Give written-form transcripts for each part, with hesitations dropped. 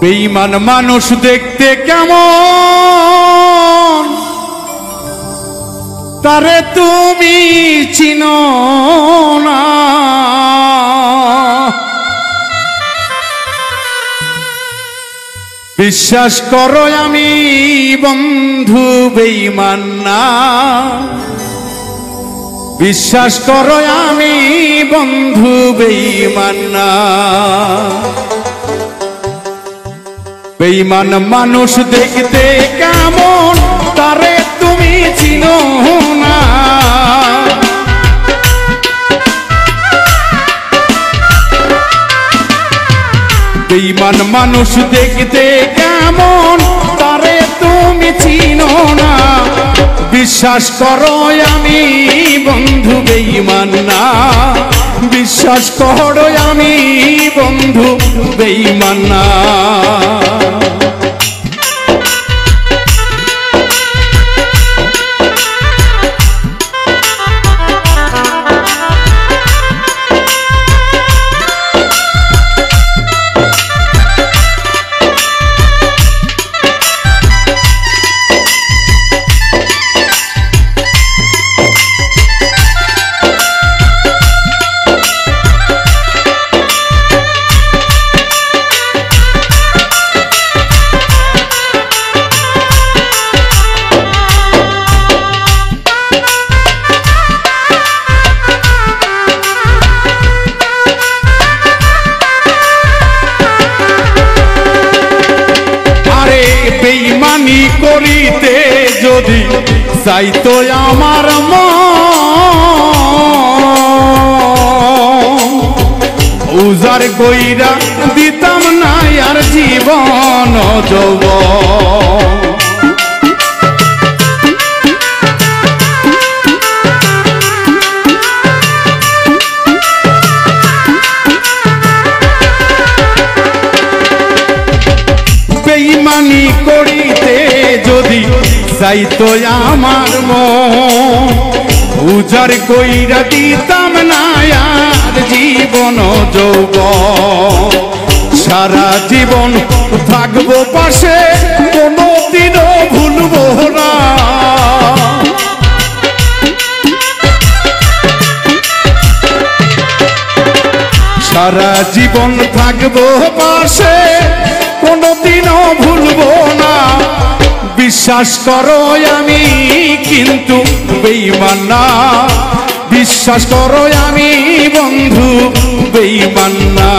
বেঈমান মানুষ দেখতে কেমন তারে তুমি চিনো না। বিশ্বাস করো আমি বন্ধু বেঈমান না, বিশ্বাস করো আমি বন্ধু বেঈমান না। বেঈমান মানুষ দেখতে কেমন তারে তুমি চিনো না। বেঈমান মানুষ দেখতে কেমন তারে তুমি চিনো না। বিশ্বাস করো আমি বন্ধু বেঈমান না, বিশ্বাস করো আমি বন্ধু বেঈমান না। বেঈমানি করিতে যদি চাইতো আমার মন, উজার কইরা দিতাম না আর জীবন যৌবন। বেঈমানি করিতে যদি চাইতো আমার মন, উজার কইরা দিতাম না আর জীবন যৌবন। সারা জীবন থাকবো পাশে, কোনোদিনও ভুলবো না। সারা জীবন থাকবো পাশে, কোনোদিনও ভুলবো না। বিশ্বাস করো আমি কিন্তু বেঈমান না, বিশ্বাস করো আমি বন্ধু বেঈমান না।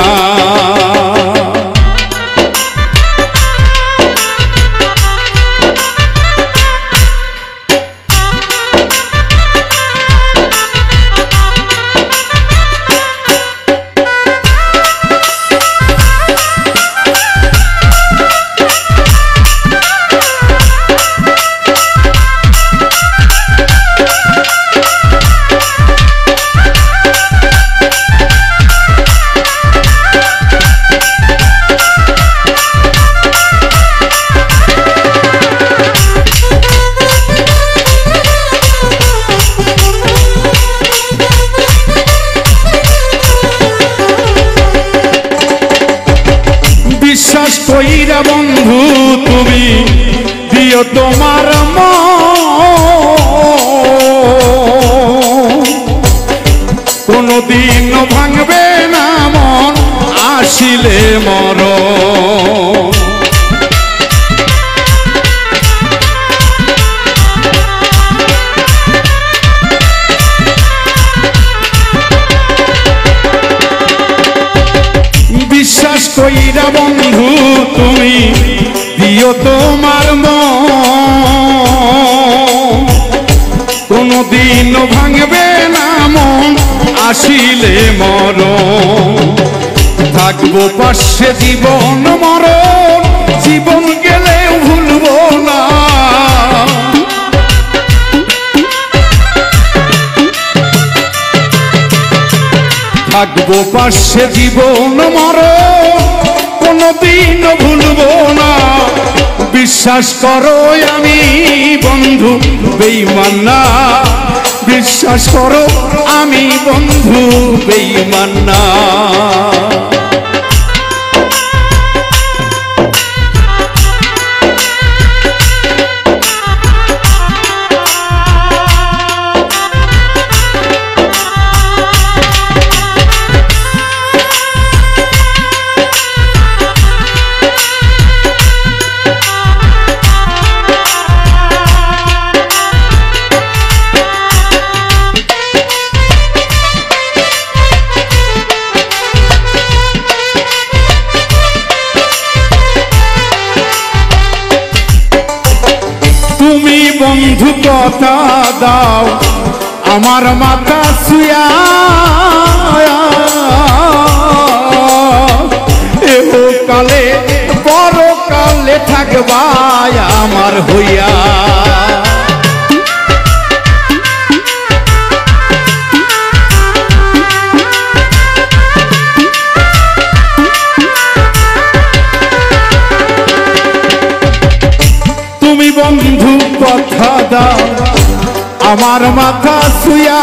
বিশ্বাস কইরা বন্ধু তুমি দিও তোমার মন, কোনদিন ভাঙবে না মন আসিলে মরণ। বিশ্বাস কইরা বন্ধু তুমি দিও তোমার মন, কোনদিন ভাঙবে না মন আসিলে মরণ। থাকবো পাশে জীবন মরণ, জীবন গেলে ভুলবো না। থাকবো পাশে জীবন মরণ, কোনোদিন ভুলবো না। বিশ্বাস করো আমি বন্ধু বেঈমান না, বিশ্বাস করো আমি বন্ধু বেঈমান না। বন্ধু কথা দাও আমার মাথা শুয়া এহ কালে বড় কালে থাকবা আমার হইয়া তুমি বন্ধু কথা দাও আমার মাথা শুয়া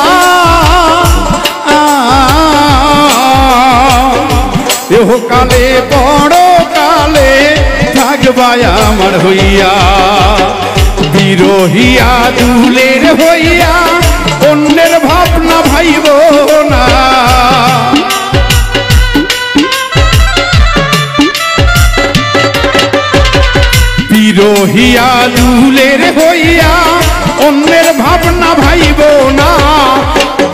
এহ কালে বড় কালে থাকবা আমার হইয়া বিরহিয়া দুলের হইয়া অন্যের ভাবনা ভাইব না বিরহিয়া দুলের হইয়া অন্যের ভাবনা ভাইব না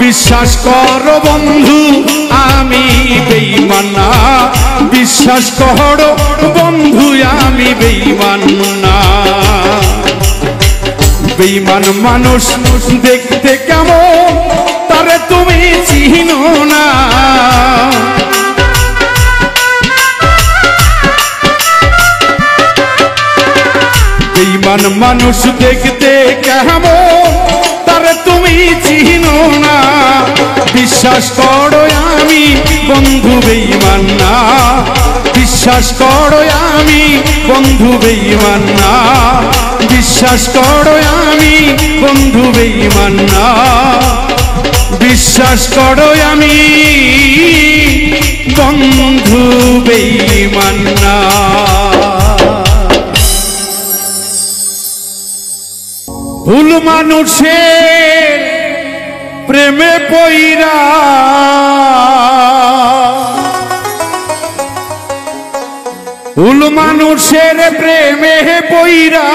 বিশ্বাস করো বন্ধু আমি বেঈমান না বিশ্বাস করো বন্ধু আমি বেঈমান না বেঈমান মানুষ দেখতে কেমন তারে তুমি চিনো না বেঈমান মানুষ দেখতে কেমন তারে তুমি চিনো না বিশ্বাস করো আমি বন্ধু বেঈমান না বিশ্বাস করো আমি বন্ধু বেঈমান না বিশ্বাস করো আমি বন্ধু বেঈমান না বিশ্বাস করো আমি বন্ধু বেঈমান না ভুল মানুষের প্রেমে পইরা ভুল মানুষের প্রেমে পইরা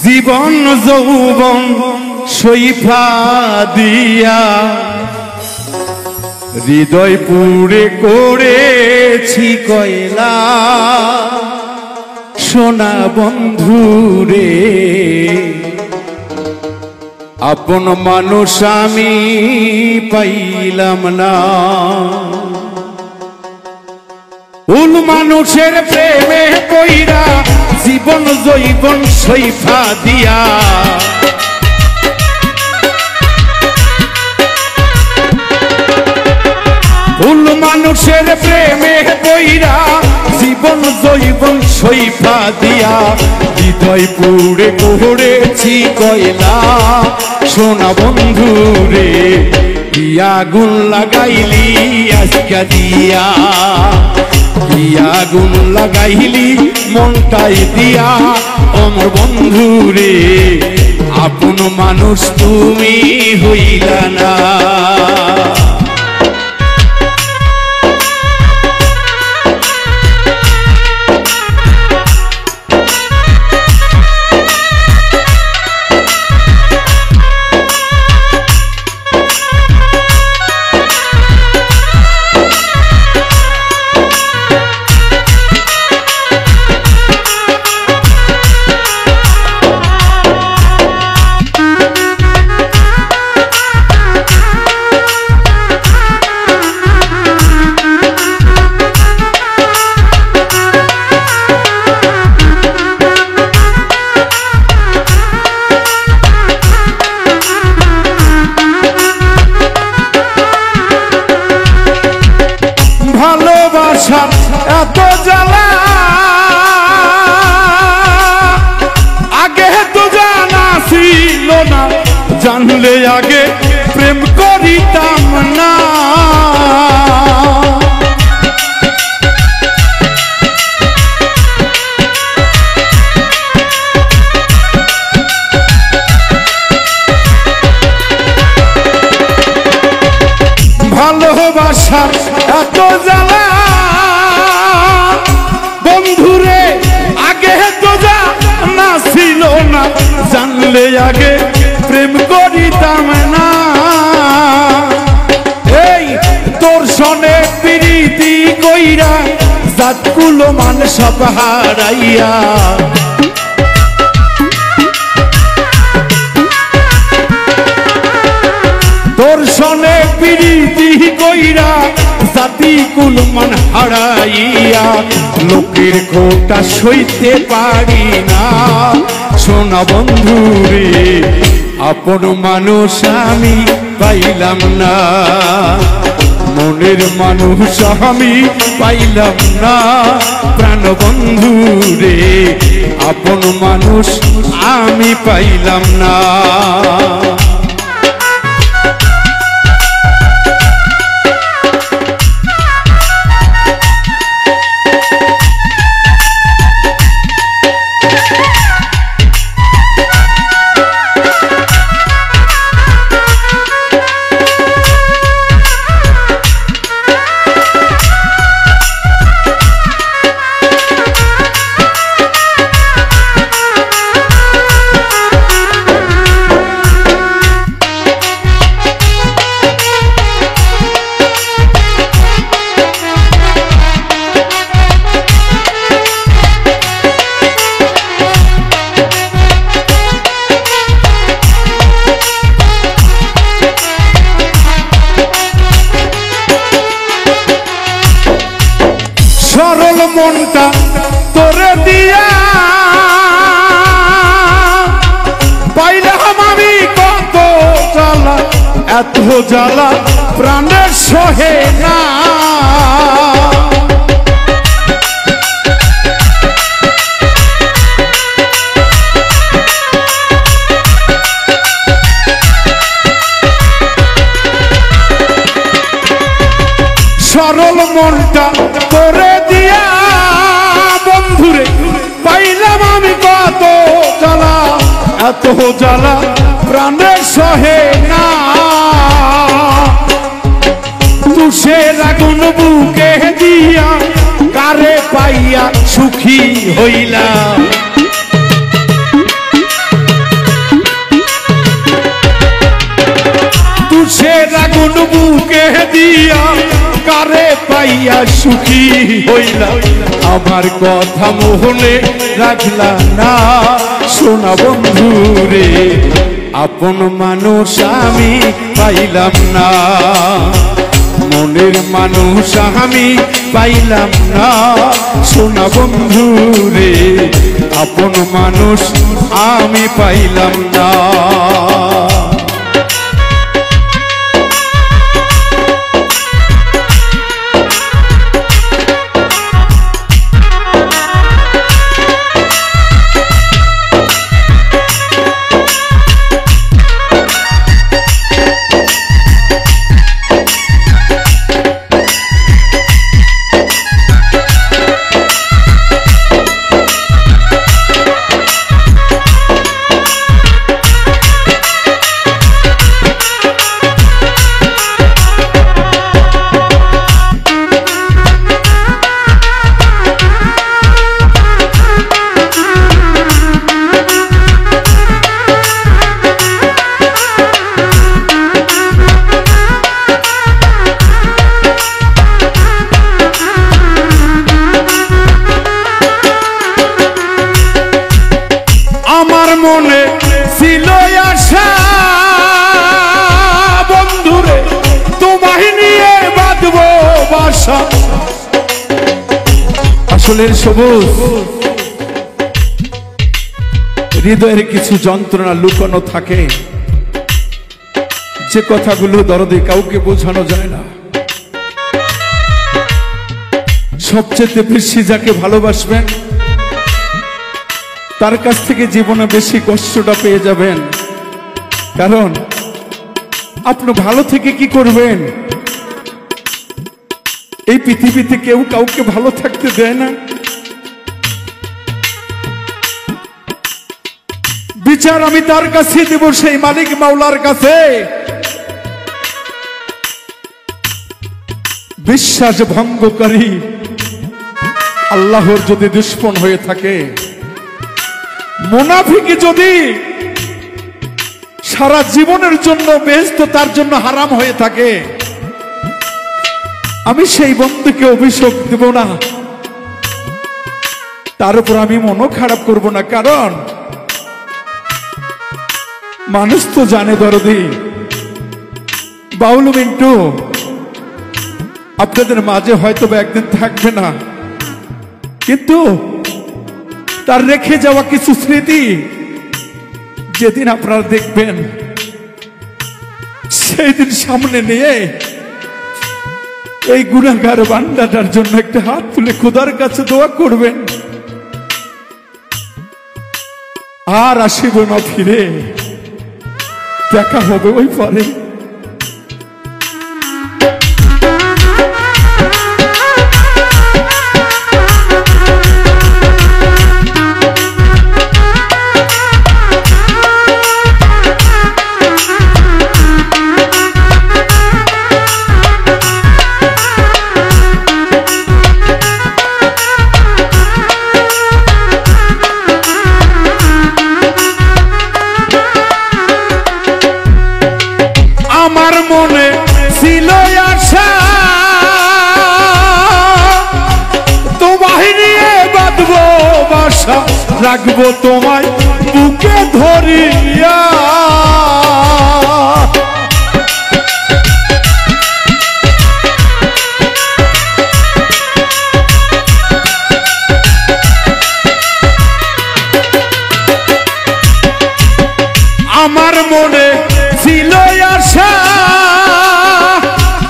জীবন যৌবন সইফা দিয়া হৃদয় পুড়ে করেছি কয়লা সোনা বন্ধু রে আপন মানুষ আমি পাইলাম না ভুল মানুষের প্রেমে পইরা জীবন জৈবন সইফা দিয়া ভুল মানুষের প্রেমে পইরা জীবন জৈবন সইফা দিয়া হৃদয় পুড়ে করেছি কয়লা সোনা বন্ধু রে কি আগুন লাগাইলি আজকা দিয়া কি আগুন লাগাইলি মনটাই দিয়া আমার বন্ধু রে আপন মানুষ তুমি হইলা না এত জ্বালা আগে তো জানা ছিল না জানলে আগে প্রেম করিতাম না ভালোবাসা এত জ্বালা বন্ধুরে আগে তো জানা ছিল না জানলে আগে প্রেম করিতাম না এই তোর সনে প্রীতি কইরা জাতকুলো মান সব হারাইয়া তোর সনে প্রীতি কইরা জাতি কুলমান হারাইয়া লোকের খোটা সইতে পারি না সোনা বন্ধু রে আপন মানুষ আমি পাইলাম না মনের মানুষ আমি পাইলাম না প্রাণ বন্ধু রে আপন মানুষ আমি পাইলাম না সরল মনটা তোরে দিয়া পাইলাম আমি কত জ্বালা এত জ্বালা প্রাণের সহে না সরল মনটা তোরে দিয়া বন্ধুরে পাইলাম আমি কত জ্বালা এত জ্বালা প্রাণে সহে না তুষের আগুন বুকে দিয়া কারে পাইয়া সুখী হইলাম তুষের আগুন বুকে দিয়া কারে পাইয়া সুখী হইলাম আমার কথা মোহনে রাখলা না সোনা বন্ধু রে আপন মানুষ আমি পাইলাম না মনের মানুষ আমি পাইলাম না সোনা বন্ধু রে আপন মানুষ আমি পাইলাম না আমার মনে ছিল আশা বন্ধুরে তোমায় নিয়ে বাঁধবো বাসা আসলে সবুজ হৃদয়ের কিছু যন্ত্রণা লুকানো থাকে যে কথাগুলো দরদে কাউকে বোঝানো যায় না সবচেয়ে বেশি যাকে ভালোবাসবেন তার কাছ থেকে জীবনে বেশি কষ্টটা পেয়ে যাবেন কারণ আপনি ভালো থেকে কি করবেন এই পৃথিবীতে কেউ কাউকে ভালো থাকতে দেয় না বিচার আমি তার কাছে দেব সেই মালিক মাওলার কাছে বিশ্বাস ভঙ্গকারী আল্লাহর যদি দুশমন হয়ে থাকে মুনাফিকি যদি সারা জীবনের জন্য বেহেশত তার জন্য হারাম হয়ে থাকে আমি সেই বন্ধুকে অভিযোগ দেব না তার উপর আমি মনও খারাপ করব না কারণ মানুষ তো জানে দরদি বাউল মিন্টু আপনাদের মাঝে হয়তো একদিন থাকবে না, কিন্তু তার রেখে যাওয়া কিছু স্মৃতি যেদিন আপনারা দেখবেন সেই দিন সামনে নিয়ে এই গুনাহগার বান্দাটার জন্য একটা হাত তুলে খোদার কাছে দোয়া করবেন। আর আসিব না ফিরে, দেখা হবে ওই পরে। আমার মনে ছিল আশা তোমায় নিয়ে বাঁধবো বাসা, রাখবো তোমায় বুকে ধরিয়া। আমার মনে ছিল আশা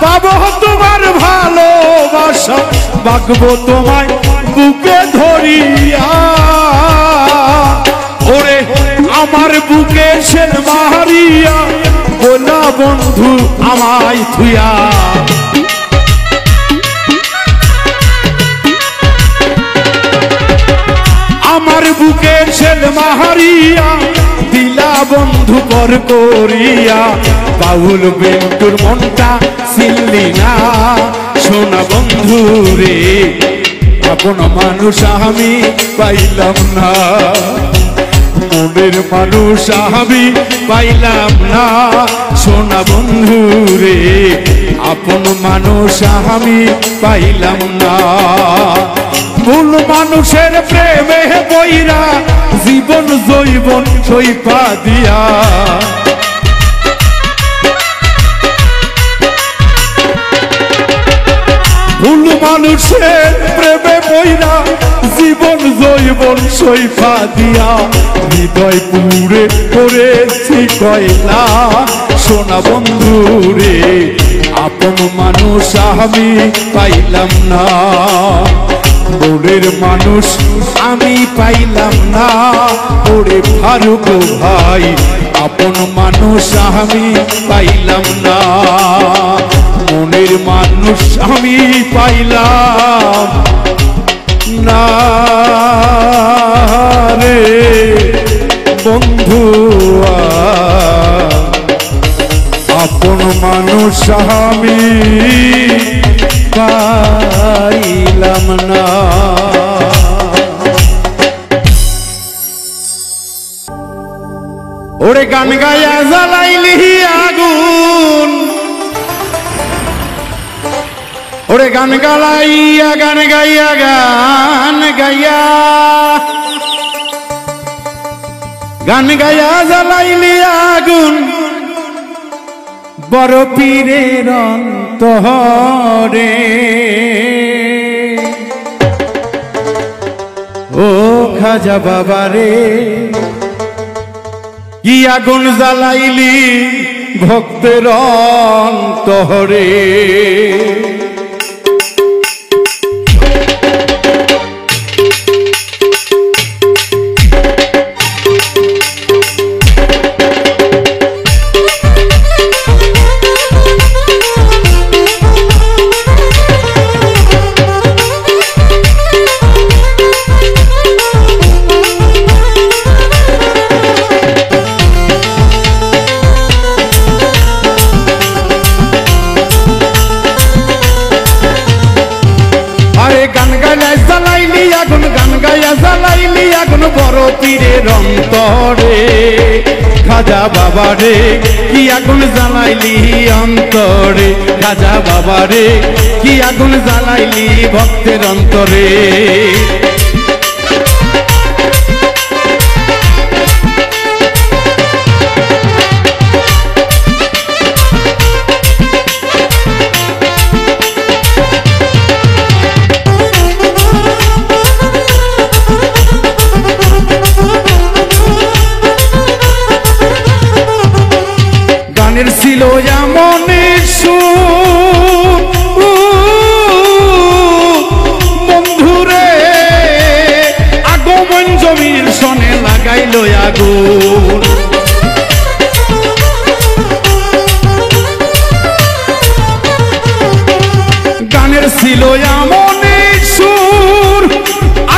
পাবো তোমার ভালোবাসা, বাঁকবো তোমায় বুকে ধরিয়া। ওরে আমার বুকে সেন মারিয়া বলা বন্ধু আমায় থুয়া। আমার বুকে সেন মারিয়া দিলা বন্ধু পর করিয়া। বাউল বিন্টুর মনটা ছিলি না সোনা বন্ধু রে, আপন মানুষ আমি পাইলাম না, মনের মানুষ আমি পাইলাম না সোনা বন্ধু রে, আপন মানুষ আমি পাইলাম না। ভুল মানুষের প্রেমে বইরা জীবন জৈবন সইপা দিয়া। ভুল মানুষের প্রেমে বইরা জীবন জৈবন সইপা দিয়া। হৃদয় পুরে করেছি কয়লা সোনা বন্ধু রে, আপন মানুষ আমি পাইলাম না, মনের মানুষ আমি পাইলাম না। ওরে ফারুক ভাই আপন মানুষ আমি পাইলাম না, মনের মানুষ আমি পাইলাম না রে বন্ধু। আপন মানুষ আমি পাইলাম না। ওরে গান গায়া জ্বালাইলি আগুন, ওরে গান গালাইয়া গান গাইয়া গান গাইয়া, গান গায়া জ্বালাইলি আগুন বড় পীরের অন্তরে। ও খাজা বাবা রে কি আগুন জ্বালাইলি ভক্তের অন্তরে। বড় পীরের অন্তরে খাজা বাবা রে কি আগুন জ্বালাইলি অন্তরে, খাজা বাবা রে কি আগুন জ্বালাইলি ভক্তের অন্তরে। লাগাইলো আগুন। গানের ছিল এমন সুর,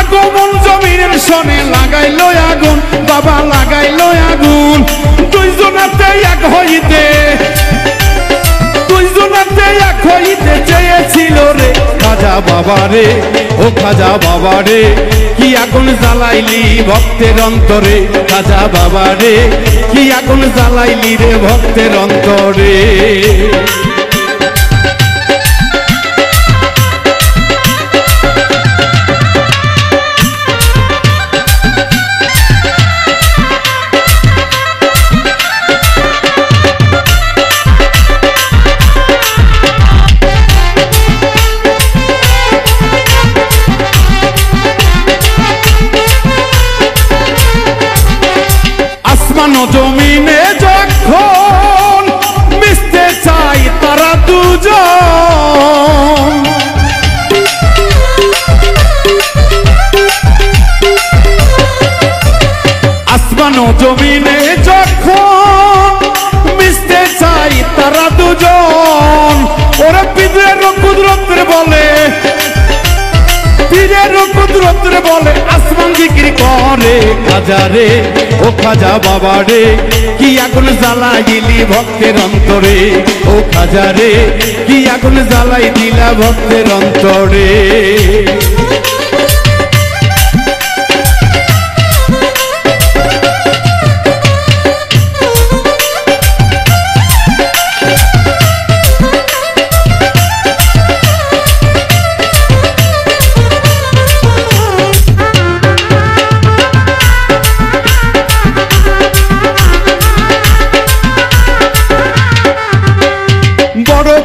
আগমন জমিনের সনে লাগাইলো আগুন, বাবা লাগাইলো আগুন। দুইজনাতে এক হইতে, দুইজনাতে এক হইতে চেয়েছিল রে খাজা বাবা রে, ও খাজা বাবা রে, কি আগুন জ্বালাইলি ভক্তের অন্তরে, খাজা বাবা রে, কি আগুন জ্বালাইলি রে ভক্তের অন্তরে। জমিনে যখন মিশতে চাই তারা দুজন, আসমান জমিনে যখন মিশতে চাই তারা দুজন, ওরা পীরের কুদরতের বলে, পীরের কুদরতের বলে আসমান জিকির করে। খাজা রে, ও খাজা বাবা রে, কি আগুন জ্বালাইলি ভক্তের অন্তরে, ও খাজা রে, কি আগুন জ্বালাই দিলা ভক্তের অন্তরে।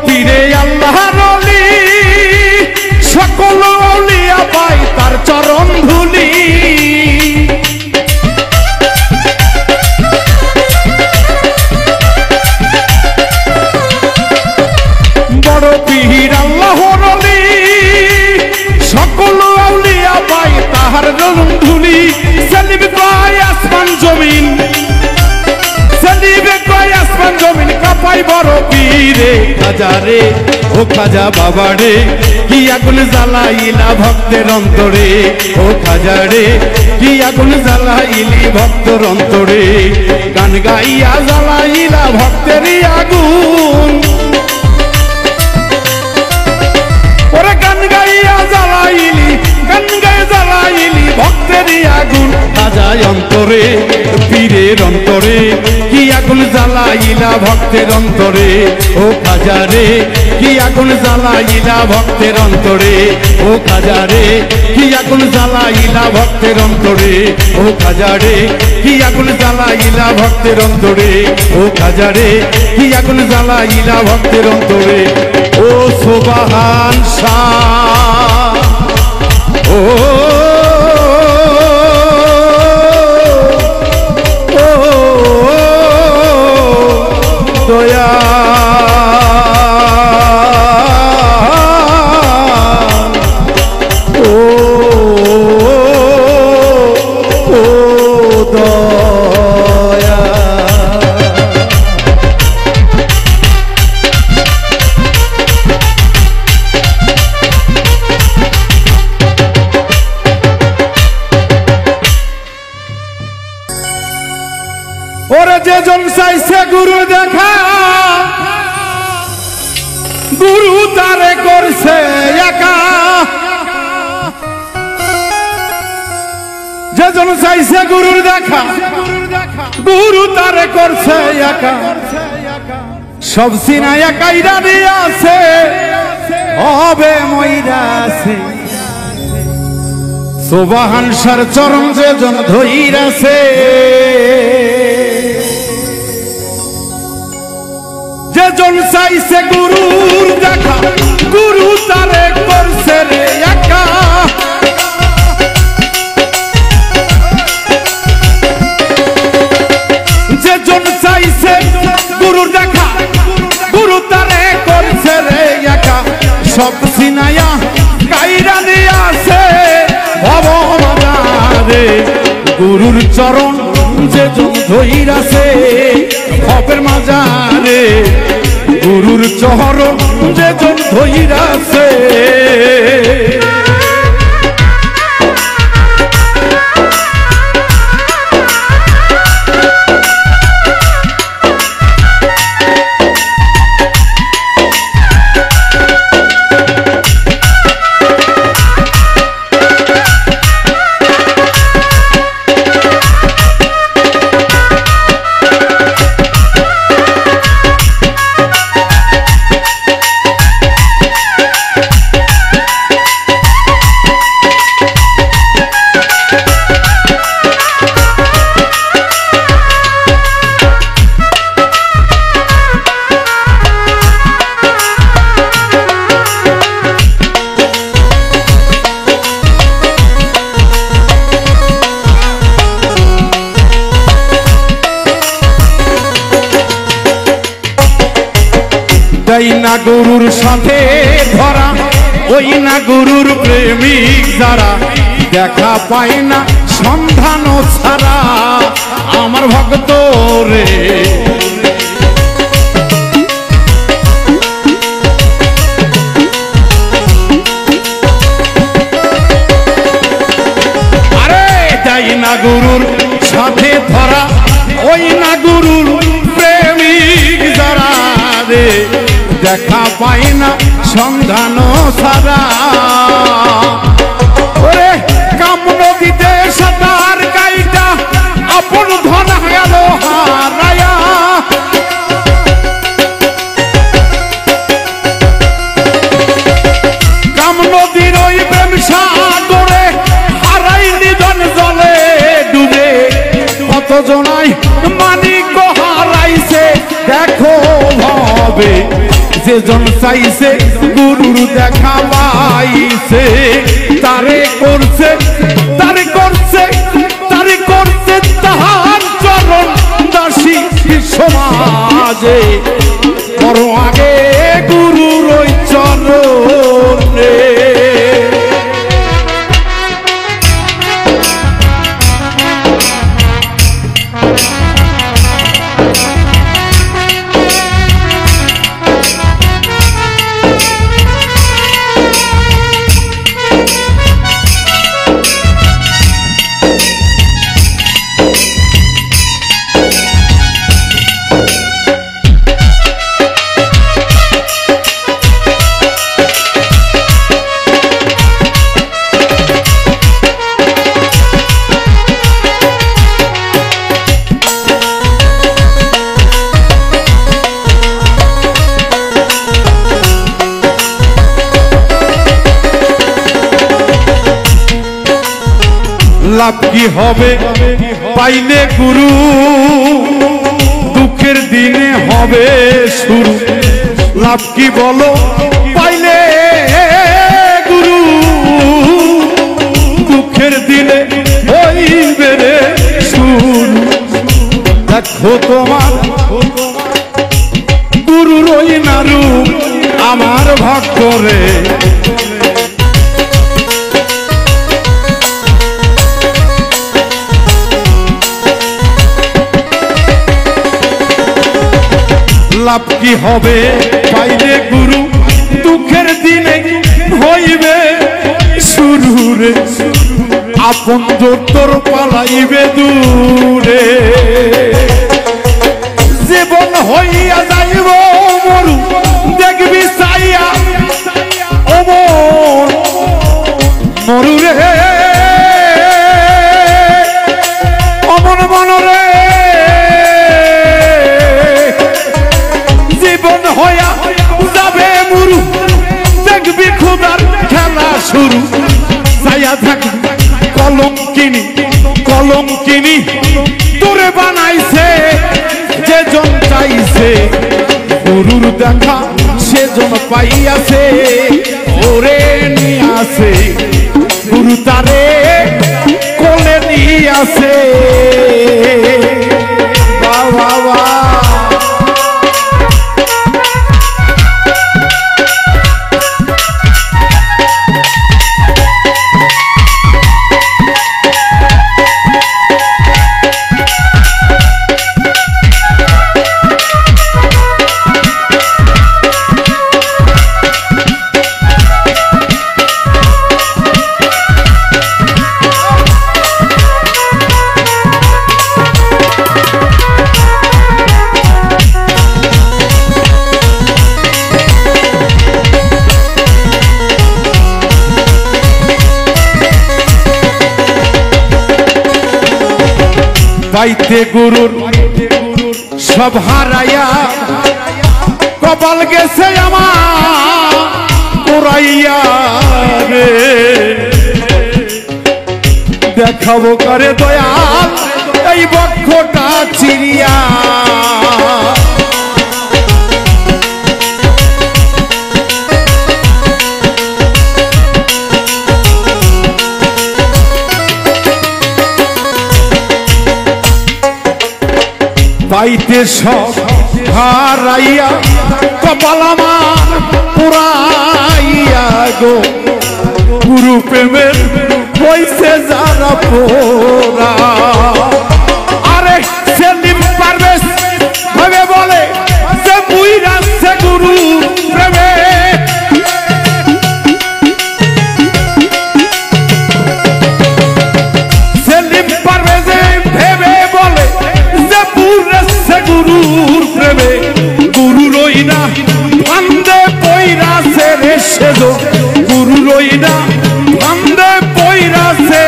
পীরে আল্লাহর ওলি, সকল আউলিয়া পাই তার চরণ ধুলি। বড় পীর আল্লাহর ওলি, সকল আউলিয়া পাই তাহার চরণ ধুলি। সেলিম কয় আসমান জমিন, সেলিমে কয় আসমান জমিন কাঁপাই বড় পীরে। খাজা রে, ও খাজা বাবা রে, কি আগুন জ্বালাইলা ভক্তের অন্তরে, ও খাজা রে, কি আগুন জ্বালাইলি ভক্তের অন্তরে। গান গাইয়া জ্বালাইলা ভক্তেরই আগুন, ওরে গান গাইয়া জ্বালাইলি, গান গায়ে জ্বালাইলি ভক্তেরই আগুন। খাজা অন্তরে, পীরের অন্তরে, কি আগুন জ্বালাইলা ভক্তের অন্তরে, ও খাজা রে, কি আগুন জ্বালাইলা ভক্তের অন্তরে, ও খাজা রে, কি আগুন জ্বালাইলা ভক্তের অন্তরে, ও খাজা রে, কি আগুন জ্বালাইলা ভক্তের অন্তরে, ও খাজা রে, কি আগুন জ্বালাইলা ভক্তের অন্তরে। ও সুবহান শাহ, ও দয়া, ও দয়া। ওরে যেজন চাইছে গুরু দেখা, গুরু তারে করছে একা। যেজন চাইছে গুরুর দেখা, গুরু তারে করছে একা। সব সিনা একাই দাঁড়িয়ে আছে, হবে মইরা আছে। সুবহান সার চরণ যেজন ধইরাছে, যেজন চাইছে গুরুর দেখা, গুরু তারে করছে রে একা। যেজন চাইছে গুরুর দেখা, গুরু তারে করছে রে একা। সব সিনায়া কাইরা নিয়ে আসে ভব মাঝারে, গুরুর চরণ যে জন ধইরাছে হবের মাজারে গুরুর চরণ যে জন ধইরাছে না গুরুর সাথে ধরা ওই না গুরুর প্রেমিক যারা দেখা পায় না সন্ধান ছাড়া আমার ভক্ত রে আরে যাই না গুরুর সাথে ধরা ওই না গুরুর প্রেমিক যারা রে দেখা পাই না সন্ধান ছাড়া ওরে কাম নদীতে সাঁতার কাইটা আপন ধন গেল হারায়া কাম নদীর ওই প্রেম সাগরে হারাই নিধন জলে ডুবে কত জনাই মানিক হারাইছে দেখো ভাবে যেজন চাইছে গুরুর দেখা পাইছে তারে করছে তাহার চরণ দাসী সমাজে বড় আগে গুরুর ওই চরণে লাভ কি হবে পাইলে গুরু দুঃখের দিনে হবে শুরু লাভ কি বলো পাইলে গুরু দুঃখের দিনে হইবে রে শুরু দেখো তোমার গুরুর ওই নারু আমার ভক্ত রে লাভ কি হবে পাইলে গুরু দুঃখের দিনে হইবে শুরু রে আপন তোর পালাইবে দূরে জীবন হইয়া যাইব মরু দেখবি চাইয়া অমর মরু রে অমর মনরে জীবন হইয়া যাবে মরু দেখবি খুদার খেলা শুরু চাইয়া থাকবি কলঙ্কিনী তোরে বানাইছে যে জন চাইছে গুরুর দেখা সেজন পাইয়াছে ওরে নিয়াছে গুরু তারে কোলে নিয়াছে বাবা পাইতে গুরুর সব হারাইয়া কপাল গেছে আমার পুরাইয়া রে দেখাবো করে দয়াল এই বক্ষটা চিরিয়া পাইতে সব হারাইয়া কপাল আমার পুরাইয়া গো গুরু প্রেমের হইছে যারা পোরা আরে সেলিম পারভেজ ভাবে বলে যে বুইরা সে গুরু প্রেমে সেলিম পারভেজ ভেবে বলে যে বুইরা সে গুরুর প্রেমে গুরু রইনা ফান্দে পইরা সে রে সেজো গুরু রইনা ফান্দে পইরা সে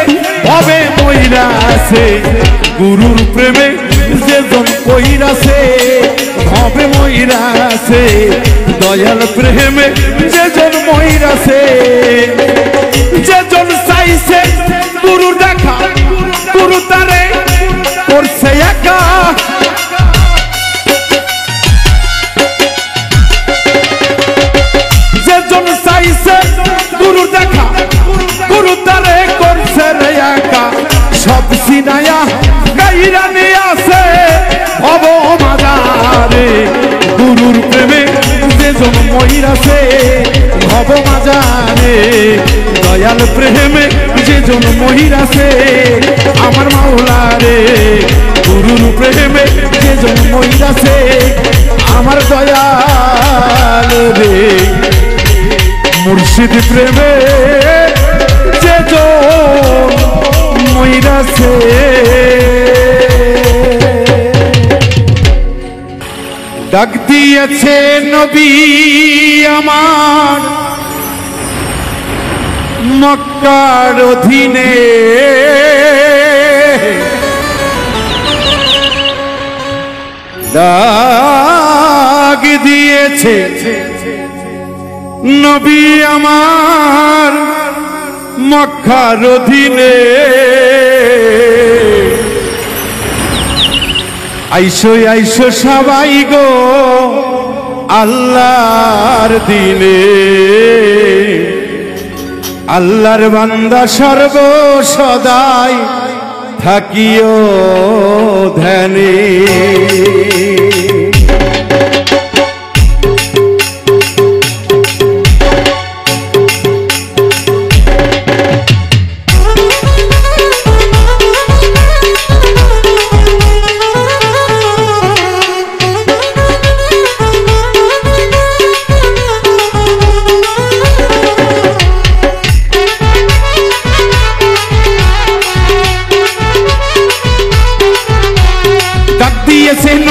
হবে মইরা সে গুরুর প্রেমে যেজন পইরা সে হবে মইরা সে দয়াল প্রেমে যেজন মইরা সে যেজন চাইছে গুরুর দেখা গুরু তারে করছে একা যেজন চাইছে গুরু দেখা গুরু তারে করছে রে একা সব সিনায়া গাইরা নিয়ে আসে ভব মাজারে গুরুর প্রেমে যেজন মহিরাছে ভব মাজারে দয়াল প্রেমে যেজন মহিরাছে আমার মাওলারে গুরুর প্রেমে যেজন মহিরাছে আমার দয়াল রে মুর্শিদ প্রেমে যেজন মহিরাছে ডাক দিয়েছে নবী আমার মক্কার অধীনে ডাক দিয়েছে নবী আমার মক্কার অধীনে আইসো আইসো সবাই গো আল্লাহর দিনে আল্লাহর বান্দা সর্ব সদাই থাকিও ধ্যানে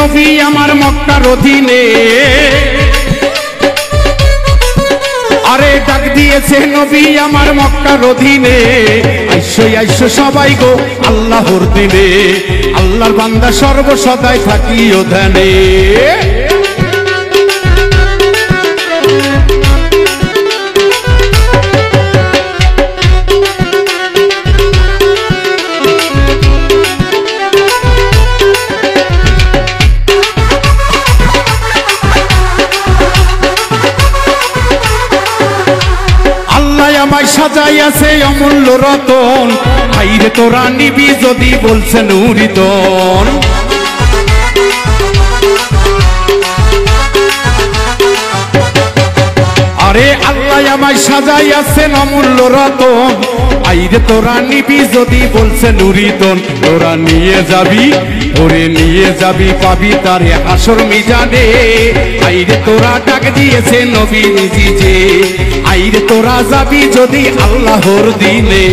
নবী আমার মক্কার অধীনে আরে ডাক দিয়েছে নবী আমার মক্কার অধীনে আইসো আইসো সবাই গো আল্লাহর দিনে আল্লাহর বান্দা সর্বসদাই থাকিও ধ্যানে সাজাইয়াছে অমূল্য রতন আইরে তোরা নিবি যদি বলছেন উরিতন আরে আল্লাহ আমায় সাজাইয়াছেন অমূল্য রতন আইরে তোরা নিবি যদি বলছেন উরিতন তোরা নিয়ে যাবি ওরে নিয়ে যাবি পাবি তারে হাসর মিজানে আইরে তোরা ডাক দিয়েছে নবী নিজে আইরে তোরা যাবি যদি আল্লাহর দিনে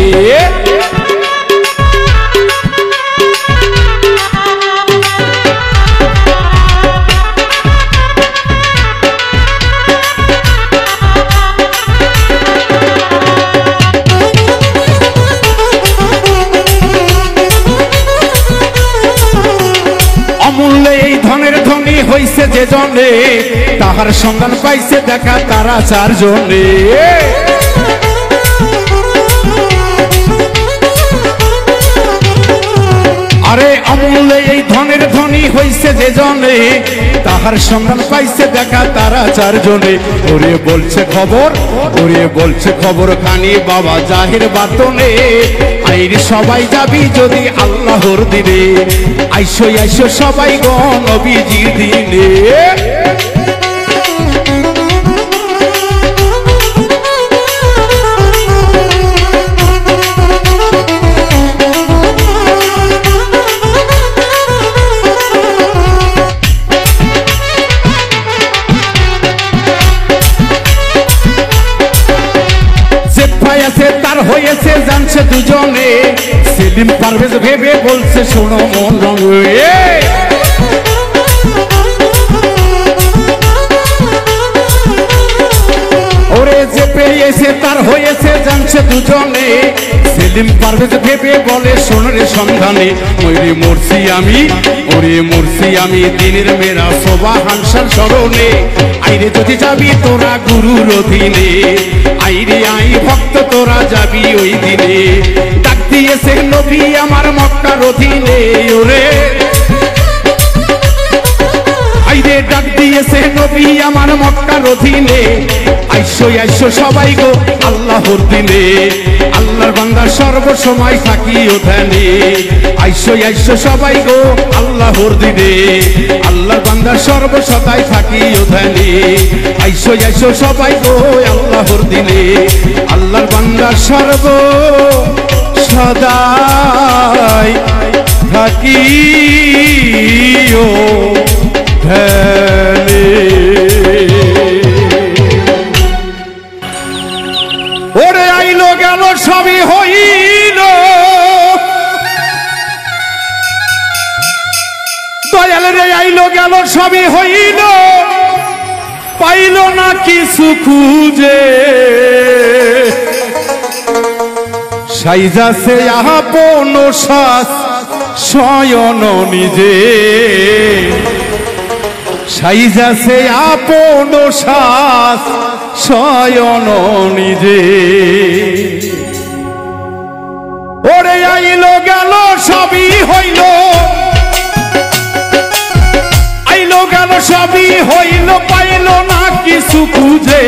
যে জনে, তাহার সন্ধান পাইছে দেখা তারা চারজনে। আরে অমূল্যে এই ধনের ধনী হইছে যে জনে, তাহার সন্ধান পাইছে দেখা তারা চারজনে। ওরে বলছে খবর, ওরে বলছে খবর খানি বাবা জাহির বাতনে, আইরে সবাই যাবি যদি আল্লাহর দিনে, আইসো আইসো সবাই গো নবীজির দিনে। তার হয়েছে জানছে দুজনে, সেলিম পারভেজ ভেবে বলছে শোনো মন রঙে। ওরে যে পেয়েছে তার হয়েছে জানছে দুজনে, সেলিম পারভেজ ভেবে বলে শোনরে সন্ধানে। ওরে মরছি আমি, ওরে মরছি আমি দিনের মেরা শোভা হানসার স্মরণে, আইরে যদি যাবি তোরা গুরুর অধীনে, আইরে আই ভক্ত তোরা যাবি ওই দিনে। ডাক দিয়েছে নবী আমার মক্কার অধীনে, ওরে আইরে ডাক দিয়েছে নবী আমার মক্কার অধীনে, আইসো আইসো সবাই গো আল্লাহর দিনে, আল্লাহর বান্দা সর্বসময় থাকিও ধ্যানে, আইসো আইসো সবাই গো আল্লাহর দিনে, আল্লাহর বান্দা সর্বসদাই থাকিও ধ্যানে, আইসো আইসো সবাই গো আল্লাহর দিনে, আল্লাহর বান্দা সর্ব সদাই থাকিও ধ্যানে। ওরে আইলো গেল সবই হইল, দয়াল রে আইলো গেল সবই হইল, পাইল না কিছু খুঁজে, সাইজাছে আপন শ্বাস শয়ন নিজে, সাইজাছে আপন শ্বাস শয়ন নিজে। ওরে আইলো গেল সবই হইল, আইলো গেল সবই হইল, পাইল না কিছু খুঁজে,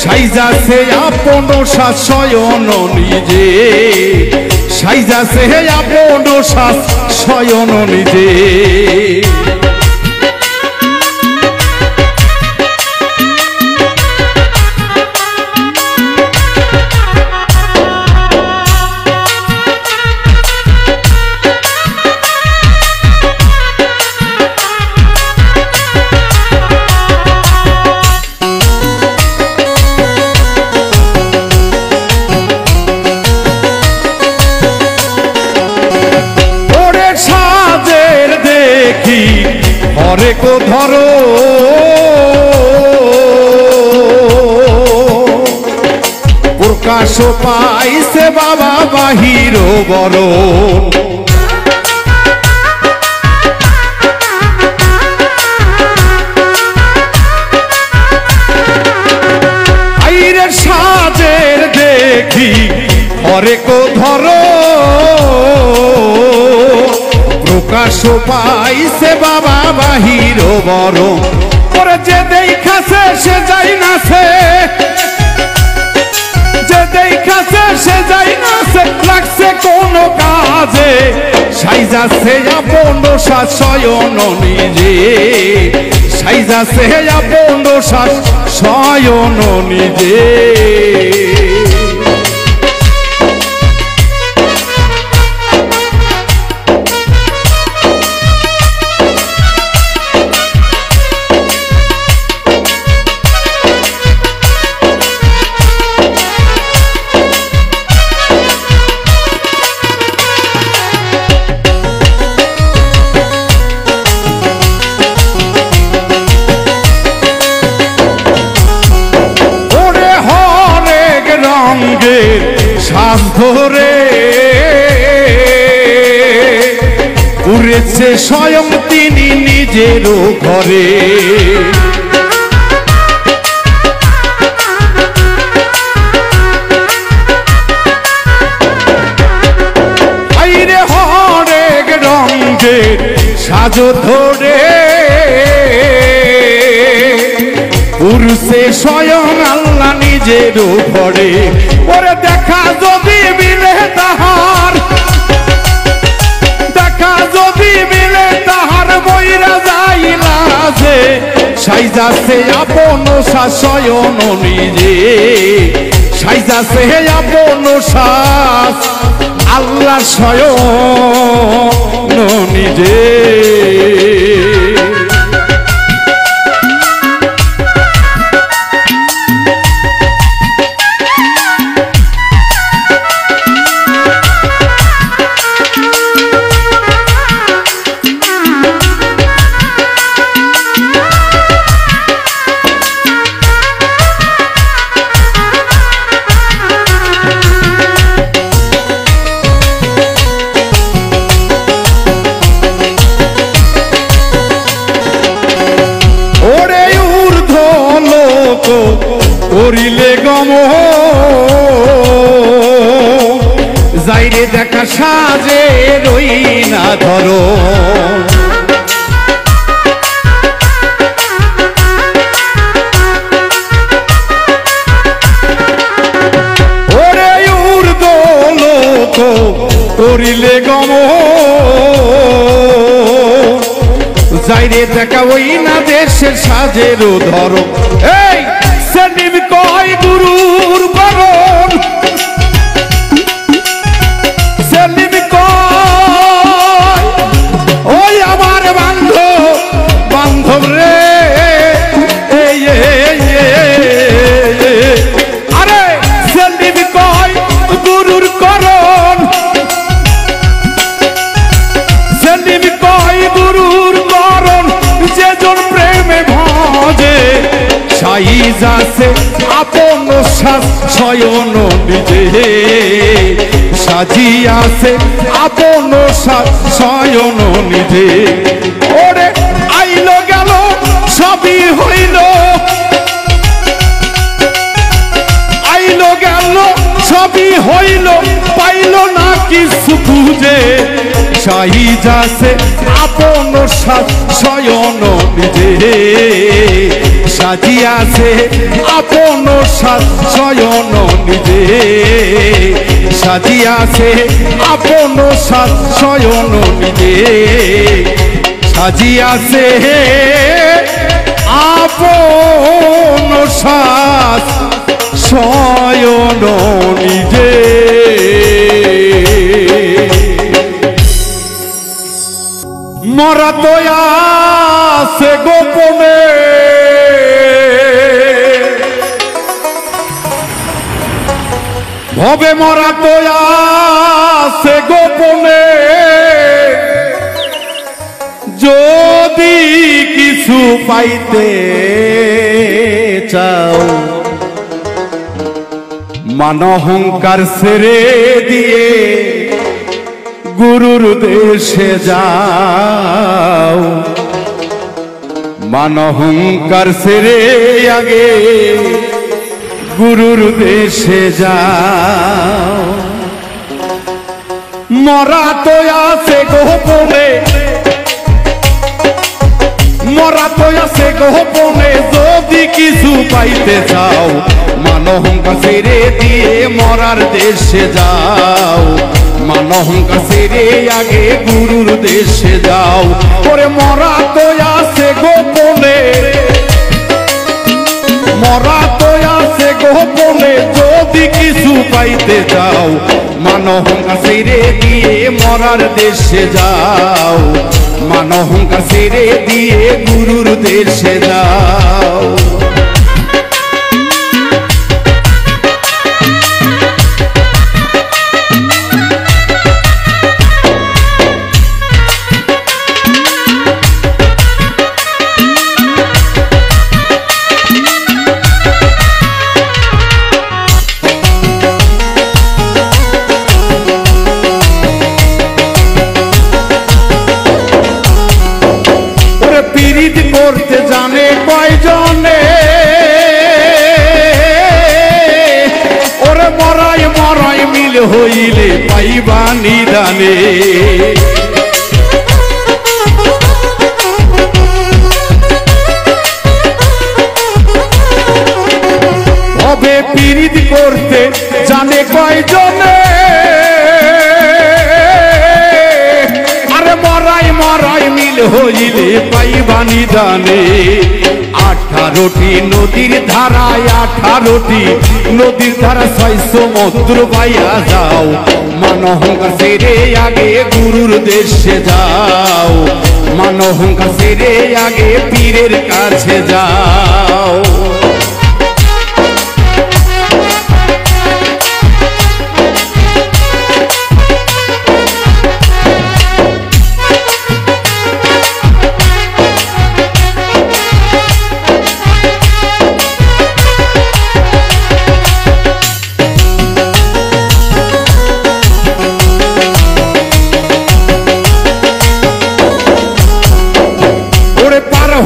সাইজাছে আপন শ্বাস শয়ন নিজে, সাইজাছে আপন শ্বাস শয়ন নিজে। হরেক ধরো প্রকাশ পাইছে বাবা বাহির বড়, আইরে সাজের দেখি হরেক ধরো প্রকাশ পাইছে বাবা বাহির বড়। ওরে যে দেখাছে সে যাই নাছে, যে দেখাছে সে যাই নাছে, লাগছে কোন কাজে, সাইজাছে আপন শ্বাস শয়ন নিজে, সাইজাছে আপন শ্বাস শয়ন নিজে। শ্বাস ধরে উড়েছে স্বয়ং তিনি নিজ নিজেরও ঘরে। আইরে হরেক রঙের সাজো ধরে পুরুষে স্বয়ং আল্লাহ নিজেরও ঘরে। ওরে দেখা যদি মিলে তাহার, দেখা যদি মিলে তাহার মইরা যাইলা যে সাইজাছে আপন শাসয়ন নিজে, সাইজাছে আপন শাস আল্লাহ স্বয়ং নিজে। করিলে গম যাইরে দেখা সাজে রই না ধরো। ওরে ঊর্ধ্ব লোক করিলে গম যাইরে দেখা ওই না দেশের সাজেরও ধরো। এই সেলিম কয় গুরুর বরণ, সেলিম কয় ওই আমার বান্ধব বান্ধব রে। আরে সেলিম কয় গুরুর করণ, সেলিম কয় গুরুর করণ যেজন প্রেমে ভজে সাইজাছে আপন শয়ন নিজে, সাজিয়াছে আপন শয়ন নিজে। ওরে আইল গেল সবই হইল, আইল গেল সবই হইল পাইল না কিছু খুঁজে সাইজাছে আপন শয়ন নিজে, সাজিয়াছে আপন শয়ন নিজে, সাজিয়াছে আপন শয়ন নিজে, সাজিয়াছে আপন শয়ন নিজে। মরা তো আছে গোপনে ভবে, মরা তো আছে গোপনে যদি কিছু পাইতে চাও মান অহংকার ছেড়ে দিয়ে গুরুর দেশে যাও। মান অহংকার ছেড়ে আগে গুরুর দেশে যাও। মরা তো আছে গোপনে, মরা তো আছে গোপনে যদি কিছু পাইতে চাও মান অহংকার ছেড়ে দিয়ে মরার দেশে যাও। মান অহংকার ছেড়ে আগে গুরুর দেশে যাও। ওরে মরা তো আছে গোপনে, মরা তো আছে গোপনে যদি কিছু পাইতে চাও মান অহংকার ছেড়ে দিয়ে মরার দেশে যাও। মান অহংকার ছেড়ে দিয়ে গুরুর দেশে যাও। দানে হবে পীড়িত করতে জানে কয়জনে আরে মরাই মরাই মিল হইলে পাইবানি দানে 18টি নদীর ধারায় 18টি নদীর ধারা 6 সমুদ্র বাইয়া যাও মানহঙ্কার ছেড়ে আগে গুরুর দেশে যাও মানহঙ্কার ছেড়ে আগে পীরের কাছে যাও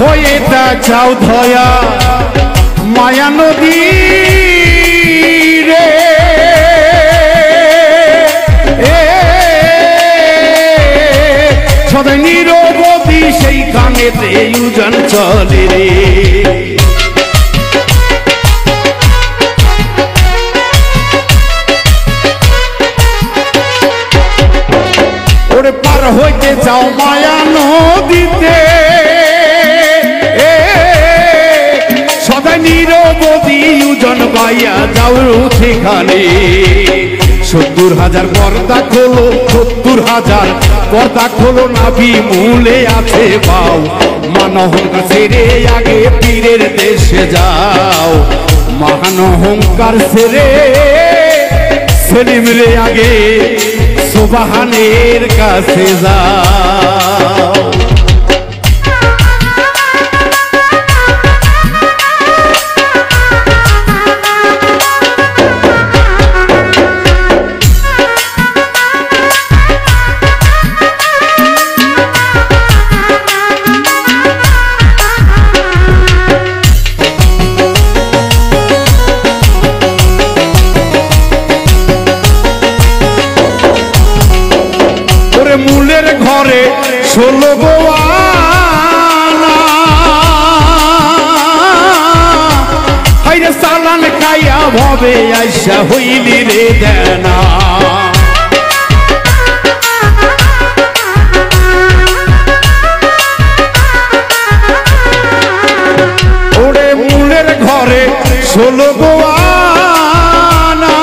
হয়ে চাও ধয়া মায়া নদী রে সদাই নিরবধি সেইখানেতে উজান চলে রে ওরে পার হইতে চাও মায়া নদীতে নিরবধি উজন বাইয়া যাও সেখানে 70,000 পর্দা খোলো 70,000 পর্দা খোলো নাভি মূলে আছে পাও মানহঙ্কার ছেড়ে আগে পীরের দেশে যাও মানহঙ্কার ছেড়ে সেলিম রে আগে সুবহানের কাছে যাও মূলের ঘরে 16 গোয়ানা হাইরে সালান খাইয়া ভবে আইসা হইলি রে দেনা ওরে মূলের ঘরে 16 গোয়ানা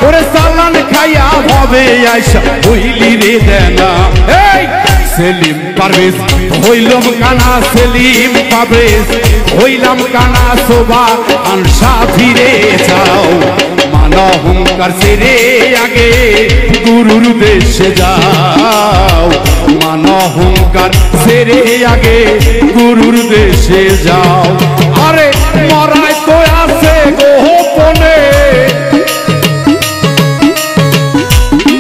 ওরে সালান খাইয়া ভবে আইসা হইলি রে দেনা এই সেলিম পারভেজ হইলাম কানা সেলিম পারভেজ হইলাম কানা শোভা আনসা ফিরে যাও মানহঙ্কার ছেড়ে আগে গুরুর দেশে যাও মানহঙ্কার ছেড়ে আগে গুরুর দেশে যাও আরে মরাই তো আছে গোপনে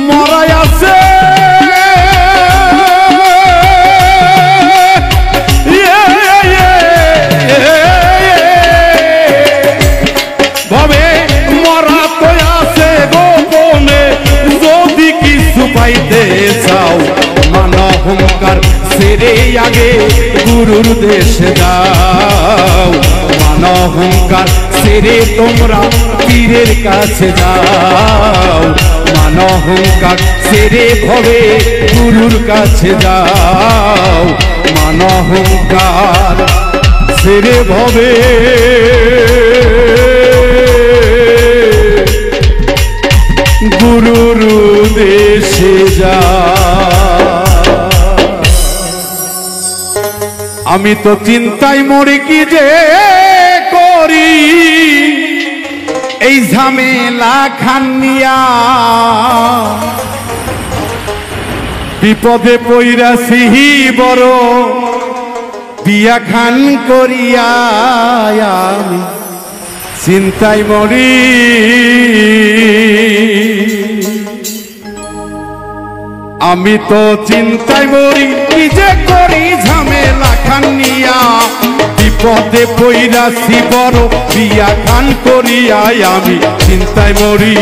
মরাই আছে ভবে মরা তো আছে গোপনে যদি কিছু পাইতে চাও মানহঙ্কার ছেড়ে আগে গুরুর দেশে যাও মানহঙ্কার ছেড়ে তোমরা পীরের কাছে যাও মানহঙ্কার ছেড়ে ভবে গুরুর কাছে যাও মানহঙ্কার ছেড়ে ভবে গুরুর দেশে যাও আমি তো চিন্তায় মরি কি যে করি এই ঝামেলা খানিয়া বিপদে পইরাছি বড় বিয়া খান করিয়া আমি চিন্তায় মরি আমি তো চিন্তায় মরি কি যে করি ঝামেলা খানিয়া বিপদে পইরাছি বড় বিয়া খান করিয়াই আমি চিন্তায় মরি,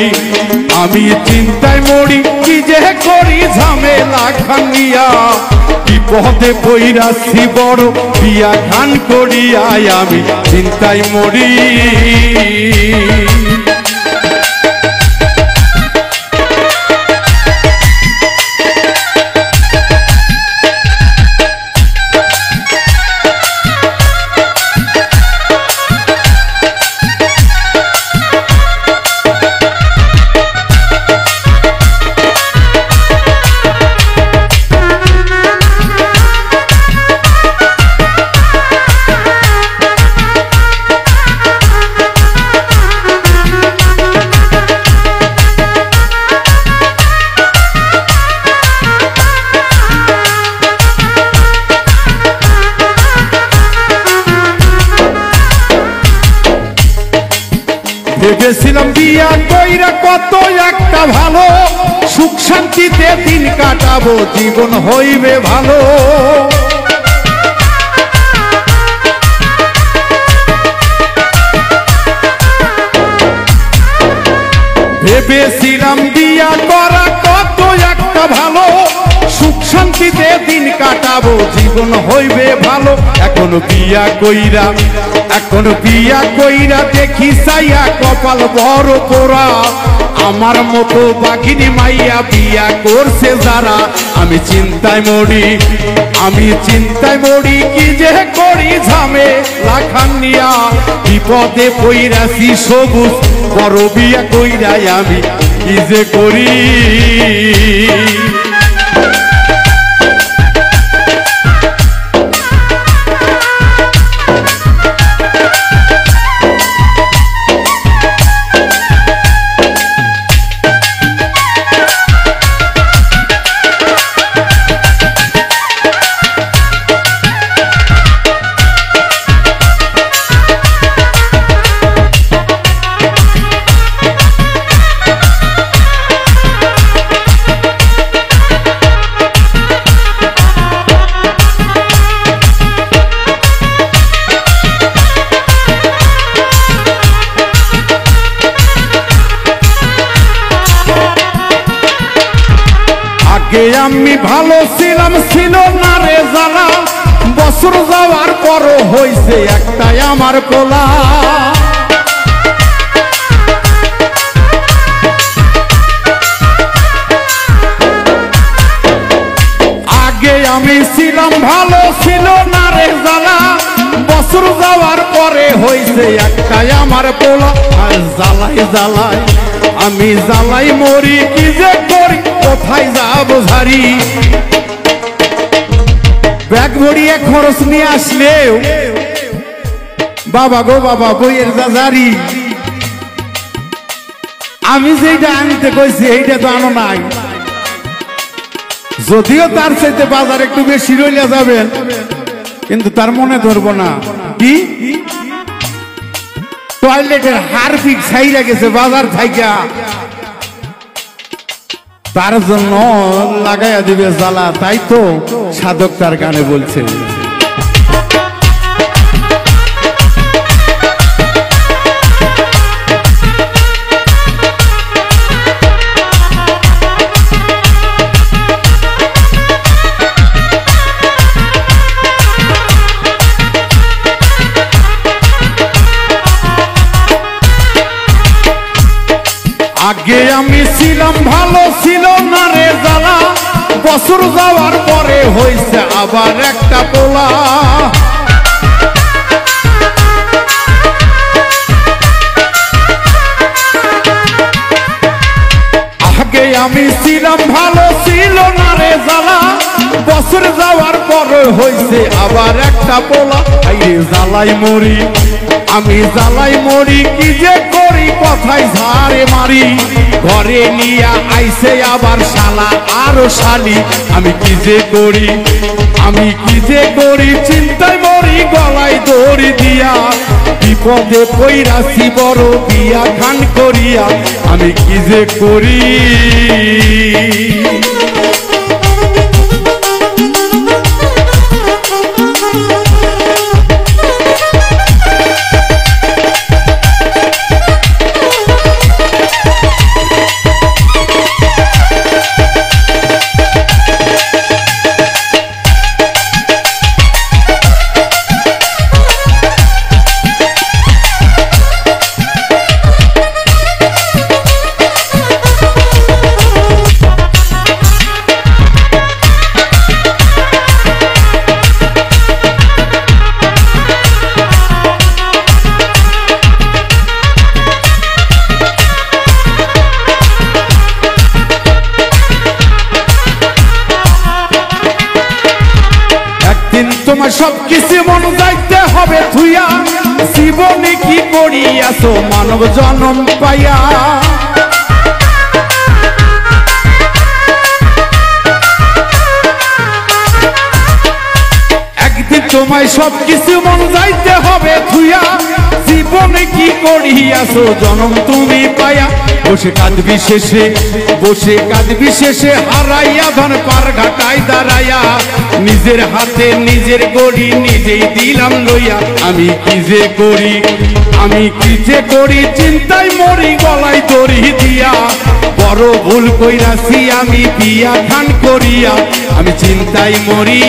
আমি চিন্তায় মরি কি যে করি ঝামেলা খানিয়া। বিপদে পইরাছি বড় বিয়া খান করিয়াই আমি চিন্তায় মরি। ভেবেছিলাম বিয়া কইরা কত একটা ভালো, সুখ শান্তিতে দিন কাটাবো, জীবন হইবে ভালো। ভেবেছিলাম বিয়া করা কত একটা ভালো, সুখ শান্তিতে দিন কাটাবো, জীবন হইবে ভালো। এখন বিয়া কইরা দেখি চাইয়া কপাল বড় পোড়া, আমার মতো বাঘিনী মাইয়া বিয়া করছে যারা। আমি চিন্তায় মরি কি যে করি ঝামেলা খানিয়া। বিপদে পইরাছি সবুজ বড় বিয়া কইরাই আমি কি যে করি। আগে আমি ভালো ছিলাম, ছিল না রে জ্বালা, বছর যাওয়ার পরও হইছে একটাই আমার পোলা। আগে আমি ছিলাম ভালো, ছিল না রে জ্বালা, বছর যাওয়ার পরে হইছে একটাই আমার পোলা। আর জ্বালাই আমি জ্বালাই মরি কি যে করি, কোথায় যাবো ঝাড়ি। ব্যাগ ভরিয়ে খরচ নিয়ে আসলেও বাবা গো বাবা বইয়ের যা জারি। আমি যেটা আনতে কইছি এইটা তো আনো নাই, যদিও তার চাইতে বাজার একটু বেশি রইলে যাবেন, কিন্তু তার মনে ধরবো না। কি টয়লেটের হারপিক ছাইরা গেছে বাজার থাইকা, তার জন্য লাগাইয়া দিবে জ্বালা। তাই তো সাধক তার গানে বলছে, আগে আমি ছিলাম ভালো, ছিল না রে জ্বালা, বছর যাওয়ার পরে হইছে আবার একটা পোলা। আগে আমি ছিলাম ভালো, ছিল না রে জ্বালা, বছর যাওয়ার পরে হইছে আবার একটা পোলা। আইরে জ্বালাই মরি, আমি জ্বালাই মরি কি যে করি, কথায় ঝাড়ে মারি। ঘরে নিয়া আইছে আবার শালা আরো শালি, আমি কি যে করি চিন্তায় মরি, গলায় দড়ি দিয়া। বিপদে পইরাছি বড় বিয়া খান করিয়া, আমি কি যে করি। সব কিছু মন যাইতে হবে থুইয়া জীবনে কি করিয়াছো মানব জন্ম পাইয়া একদিন তোমায় সব কিছু মন যাইতে হবে থুইয়া জীবনে কি করিয়াছো জন্ম তুমি পাইয়া বসে কাঁদবি শেষে হারাইয়া ধন পার ঘাটায় দাঁড়াইয়া নিজের হাতে নিজের গড়ি নিজেই দিলাম লইয়া আমি কি যে করি চিন্তায় মরি গলায় দড়ি দিয়া বড় ভুল কইরাছি আমি বিয়া খান করিয়া আমি চিন্তায় মরি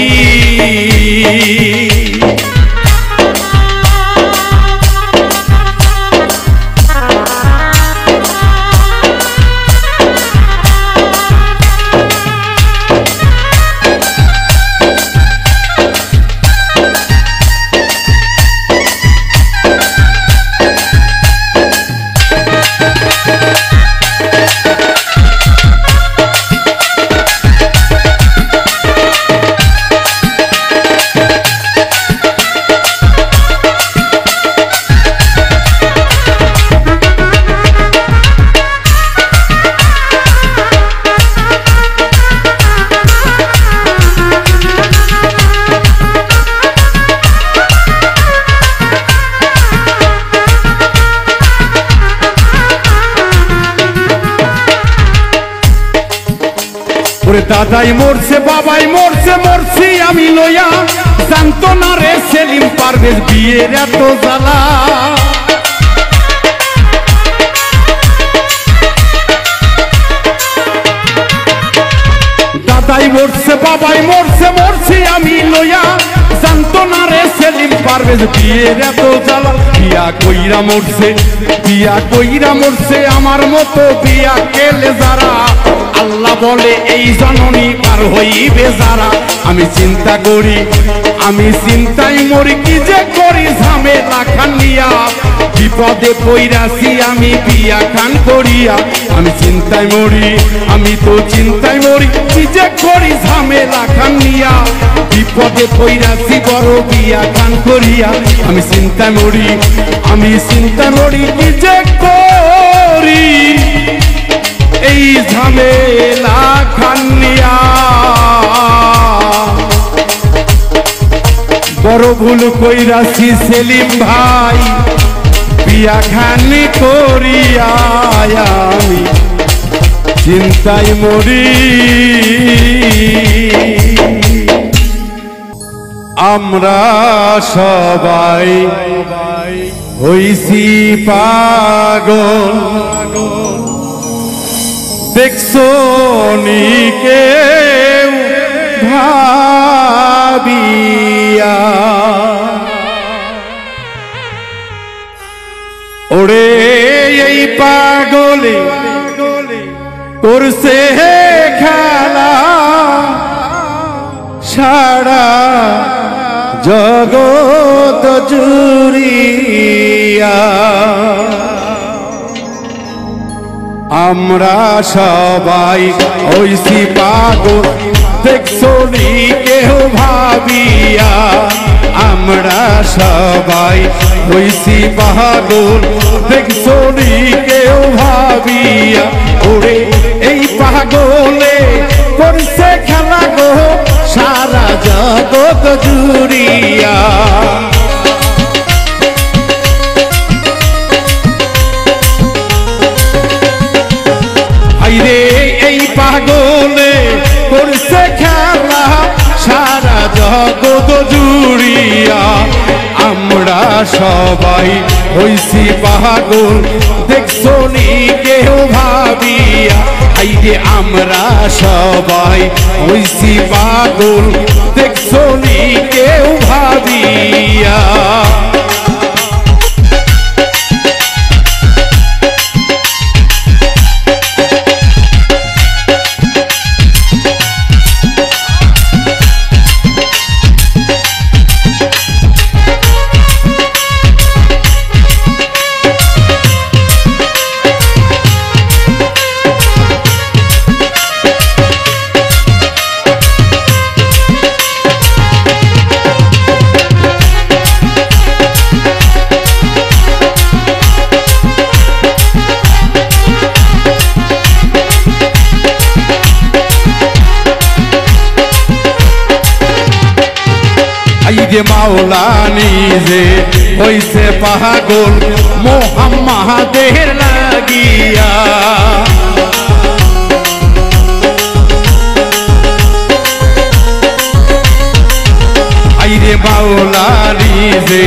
দাদাই মরছে বাবাই মরছে মরছি আমি লইয়া জানতো না রে সেলিম পারভেজ বিয়ের এত জ্বালা দাদাই মরছে বাবাই মরছে মরছি আমি লইয়া জানতো না রে সেলিম পারভেজ বিয়ের এত জ্বালা বিয়া কইরা মরছে আমার মতো বিয়া কেলে যারা আল্লাহ বলে এই জননী পার হইবে যারা আমি চিন্তায় মরি কি যে করি ঝামেলা খানিয়া বিপদে পইরাছি আমি বিয়া খান করিয়া আমি চিন্তায় মরি কি যে করি ঝামেলা খানিয়া বিপদে পইরাছি বড় বিয়া খান করিয়া আমি চিন্তায় মরি কি যে করি এই ঝামেলা খানিয়া বড় ভুল কইরাছি সেলিম ভাই বিয়া খানি করিয়া আমি চিন্তায় মরি আমরা সবাই হইছি পাগল দেখছো নি কেউ ভাবিয়া ওরে এই পাগলে করছে খেলা সারা জগৎ জুড়িয়া আমরা সবাই হইছি পাগল দেখছো নি কেউ ভাবিয়া আমরা সবাই হইছি পাগল দেখছো নি কেউ ভাবিয়া ওরে এই পাগলে করছে খেলা গো সারা জগৎ জুড়িয়া আইরে এই পাগলে করছে খেলা সারা জগৎ জুড়িয়া আমরা সবাই হইছি পাগল দেখছো নি কেউ ভাবিয়া আইরে আমরা সবাই হইছি পাগল দেখছো নি কেউ ভাবিয়া যে মাওলা নিজে হইছে পাগল মোহাম্মদের লাগিয়া আইরে মাওলা নিজে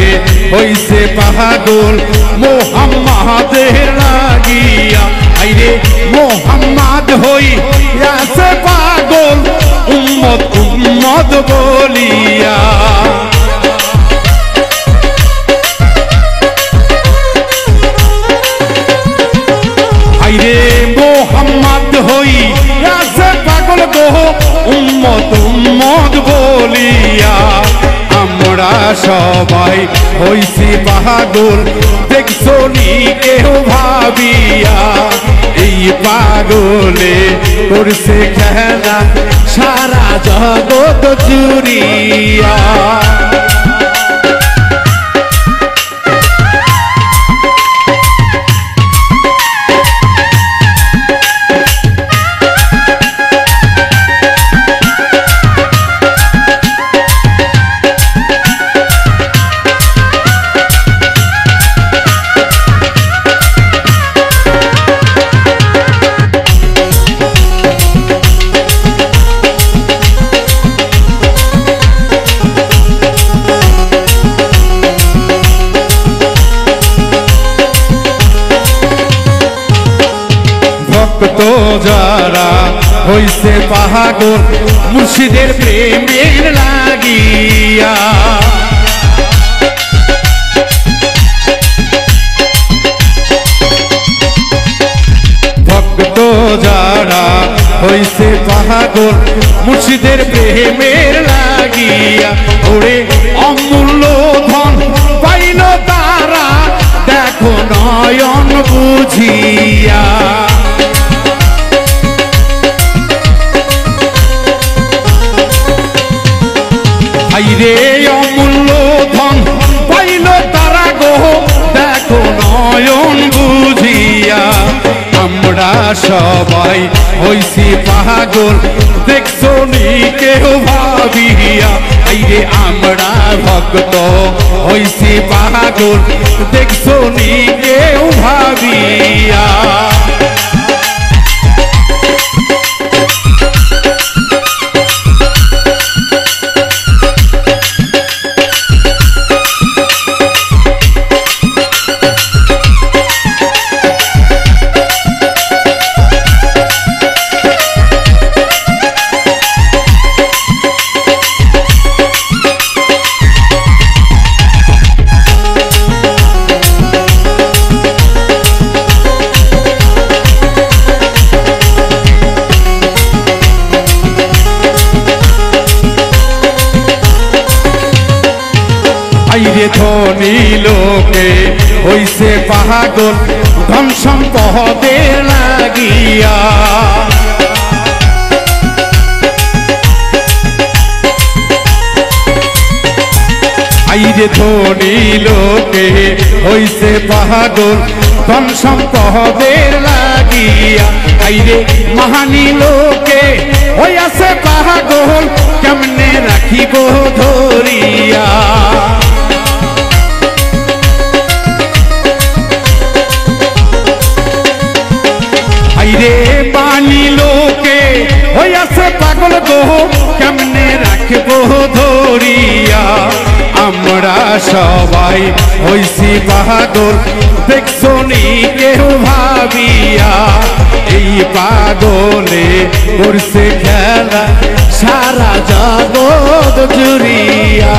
হইছে পাগল মোহাম্মদের লাগিয়া আইরে মোহাম্মদ হইয়াছে পাগল উম্মত উম্মত বলিয়া আইরে মোহাম্মদ হইয়াছে পাগল গো উম্মত উম্মত বলিয়া আমরা সবাই হইছি পাগল দেখছো নি কেউ ভাবিয়া এই পাগলে করছে খেলা সারা জগৎ জুড়িয়া তো যারা হইছে পাগল মুর্শিদের প্রেমের লাগিয়া ভক্ত যারা হইছে পাগল মুর্শিদের প্রেমের লাগিয়া ওরে অমূল্য ধন পাইল তারা দেখো নয়ন বুঝিয়া আইরে অমূল্য ধন পাইল তারা গো দেখো নয়ন বুঝিয়া আমরা সবাই হইছি পাগল দেখছো নি কেউ ভাবিয়া আইরে আমরা ভক্ত হইছি পাগল দেখছো নি কেউ ভাবিয়া আইরে ধনী লোকে হইছে পাগল ধন সম্পদের লাগিয়া আইরে ধনী লোকে হইছে পাগল ধন সম্পদের লাগিয়া আইরে মহানী লোকে হইয়াছে পাগল কেমনে রাখিব ধরিয়া আইরে পানি লোকে হইয়াছে পাগল গো কেমনে রাখবো ধরিয়া আমরা সবাই হইছি পাগল দেখছো নি কেউ ভাবিয়া এই পাগলে করছে খেলা সারা জগৎ জুড়িয়া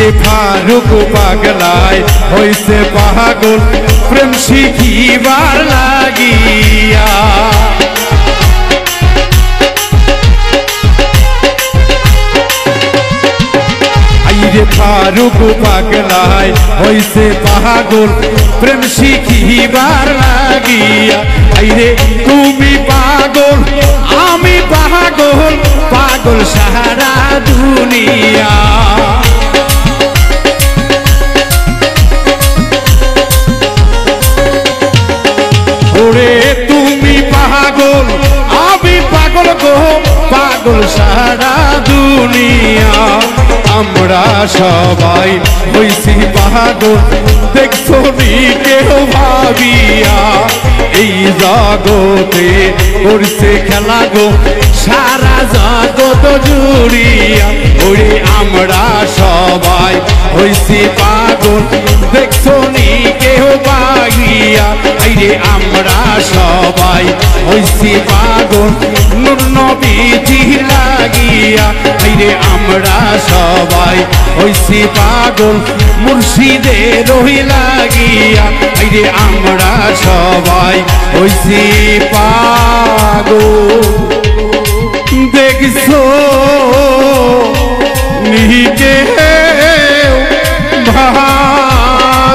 রে ফারুক পাগলায় হইছে পাগল প্রেম শিখিবার লাগিয়া রে ফারুক পাগলায় হইছে পাগল প্রেম শিখিবার লাগিয়া আইরে তুমি পাগল আমি পাগল পাগল সারা দুনিয়া ওরে তুমি পাগল আমি পাগল গো পাগল সারা দুনিয়া আমরা সবাই হইছি পাগল দেখছো নি কেউ ভাবিয়া এই জগতে করছে খেলা গো সারা জগৎ জুড়িয়া ওরে আমরা সবাই হইছি পাগল দেখছো নি কেউ ভাবিয়া আইরে আমরা সবাই হইছি পাগল নূর নবীজি লাগিয়া আইরে আমরা সবাই হইছি পাগল মুর্শিদের ওই লাগিয়া আইরে আমরা সবাই হইছি পাগল দেখছো নিকে ভাবিয়া